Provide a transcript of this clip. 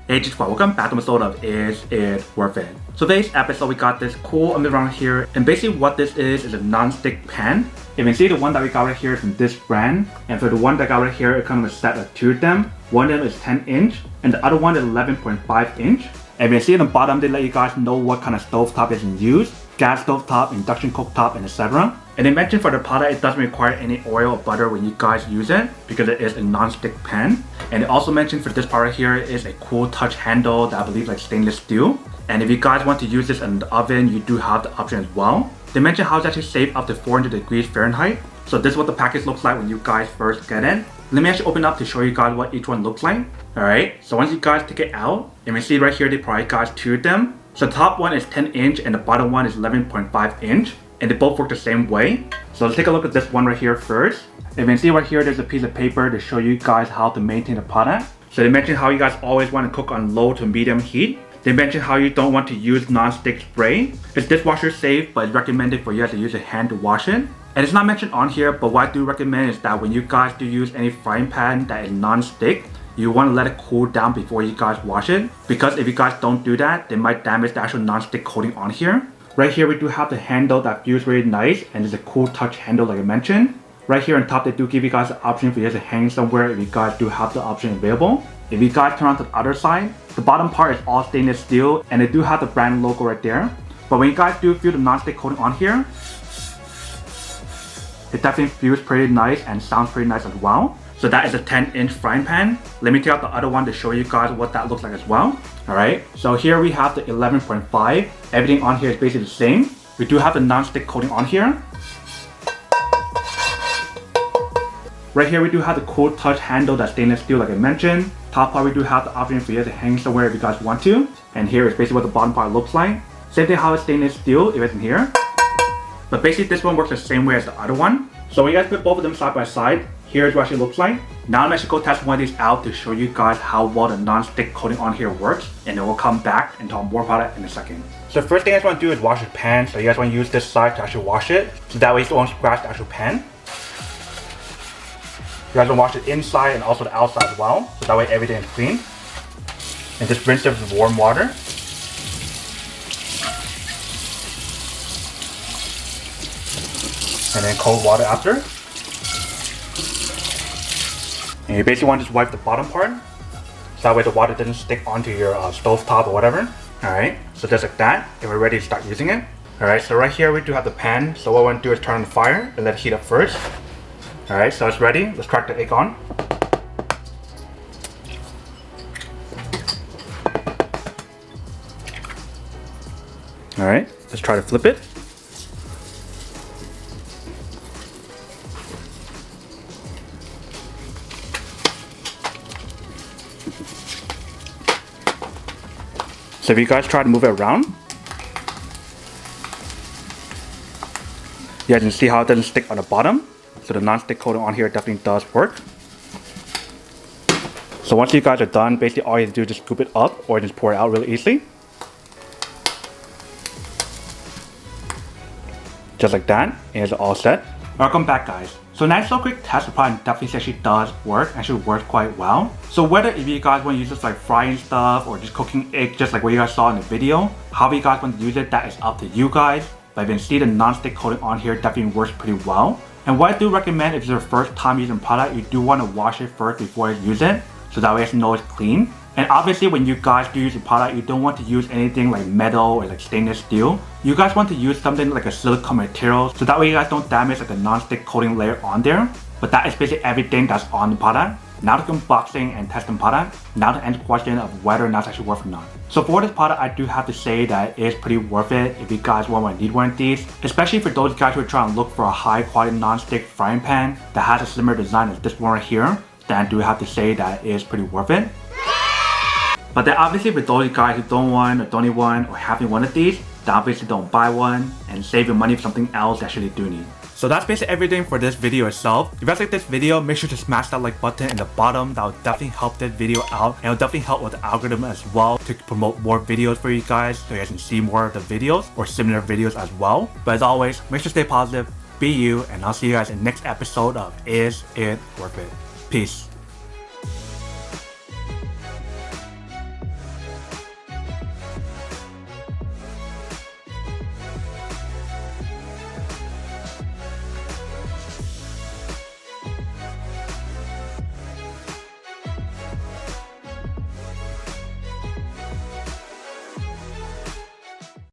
Hey, just welcome back to my episode of Is It Worth It? So today's episode we got this cool around here, and basically what this is a non-stick pan. You can see the one that we got right here is from this brand, and for the one that I got right here, it comes with a set of two of them. One of them is 10-inch, and the other one is 11.5-inch. And you can see at the bottom, they let you guys know what kind of stovetop is in use. Gas stovetop, induction cooktop, and etc. And they mentioned for the product it doesn't require any oil or butter when you guys use it because it is a non-stick pan. And they also mentioned for this part right here is a cool touch handle that I believe like stainless steel. And if you guys want to use this in the oven, you do have the option as well. They mentioned how it's actually safe up to 400 degrees Fahrenheit. So this is what the package looks like when you guys first get it. Let me actually open up to show you guys what each one looks like. Alright, so once you guys take it out, you can see right here they provide guys two of them. So the top one is 10-inch and the bottom one is 11.5-inch. And they both work the same way. So let's take a look at this one right here first. You can see right here there's a piece of paper to show you guys how to maintain the product. So they mentioned how you guys always want to cook on low to medium heat. They mentioned how you don't want to use non-stick spray. It's dishwasher safe, but it's recommended for you guys to use a hand to wash it. And it's not mentioned on here, but what I do recommend is that when you guys do use any frying pan that is non-stick, you want to let it cool down before you guys wash it. Because if you guys don't do that, they might damage the actual non-stick coating on here. Right here we do have the handle that feels really nice and it's a cool touch handle like I mentioned. Right here on top they do give you guys the option for you to hang somewhere if you guys do have the option available. If you guys turn on to the other side, the bottom part is all stainless steel and they do have the brand logo right there. But when you guys do feel the non-stick coating on here, it definitely feels pretty nice and sounds pretty nice as well. So that is a 10-inch frying pan. Let me take out the other one to show you guys what that looks like as well. Alright, so here we have the 11.5. Everything on here is basically the same. We do have the non-stick coating on here. Right here we do have the cool touch handle that's stainless steel like I mentioned. Top part we do have the option for you to hang somewhere if you guys want to. And here is basically what the bottom part looks like. Same thing how it's stainless steel if it's in here. But basically this one works the same way as the other one. So when you guys put both of them side by side, here's what it actually looks like. Now I'm actually going to test one of these out to show you guys how well the non-stick coating on here works, and then we'll come back and talk more about it in a second. So the first thing I just want to do is wash the pan. So you guys want to use this side to actually wash it, so that way you don't scratch the actual pan. You guys want to wash it inside and also the outside as well, so that way everything is clean. And just rinse it with warm water. And then cold water after. And you basically want to just wipe the bottom part, so that way the water doesn't stick onto your stove top or whatever. Alright, so just like that, and we're ready to start using it. Alright, so right here we do have the pan, so what I want to do is turn on the fire and let it heat up first. Alright, so it's ready, let's crack the egg on. Alright, let's try to flip it. So if you guys try to move it around, you guys can see how it doesn't stick on the bottom. So the non-stick coating on here definitely does work. So once you guys are done, basically all you have to do is just scoop it up or just pour it out really easily. Just like that, and it's all set. Welcome back guys. So nice little quick test, the product definitely actually does work, actually works quite well. So whether if you guys want to use this like frying stuff or just cooking eggs just like what you guys saw in the video, however you guys want to use it, that is up to you guys. But you can see the non-stick coating on here definitely works pretty well. And what I do recommend if it's your first time using product, you do want to wash it first before you use it, so that way you know it's clean. And obviously when you guys do use the product, you don't want to use anything like metal or like stainless steel. You guys want to use something like a silicone material, so that way you guys don't damage like the non-stick coating layer on there. But that is basically everything that's on the product. Now to unboxing and testing product, now to answer the question of whether or not it's actually worth or not. So for this product, I do have to say that it is pretty worth it if you guys want to need one of these. Especially for those guys who are trying to look for a high quality non-stick frying pan that has a similar design as this one right here, then I do have to say that it is pretty worth it. But then obviously for those guys who don't want or don't need one or having one of these, then obviously don't buy one and save your money for something else that you actually do need. So that's basically everything for this video itself. If you guys like this video, make sure to smash that like button in the bottom. That will definitely help this video out, and it will definitely help with the algorithm as well to promote more videos for you guys, so you guys can see more of the videos or similar videos as well. But as always, make sure to stay positive, be you, and I'll see you guys in the next episode of Is It Worth It? Peace.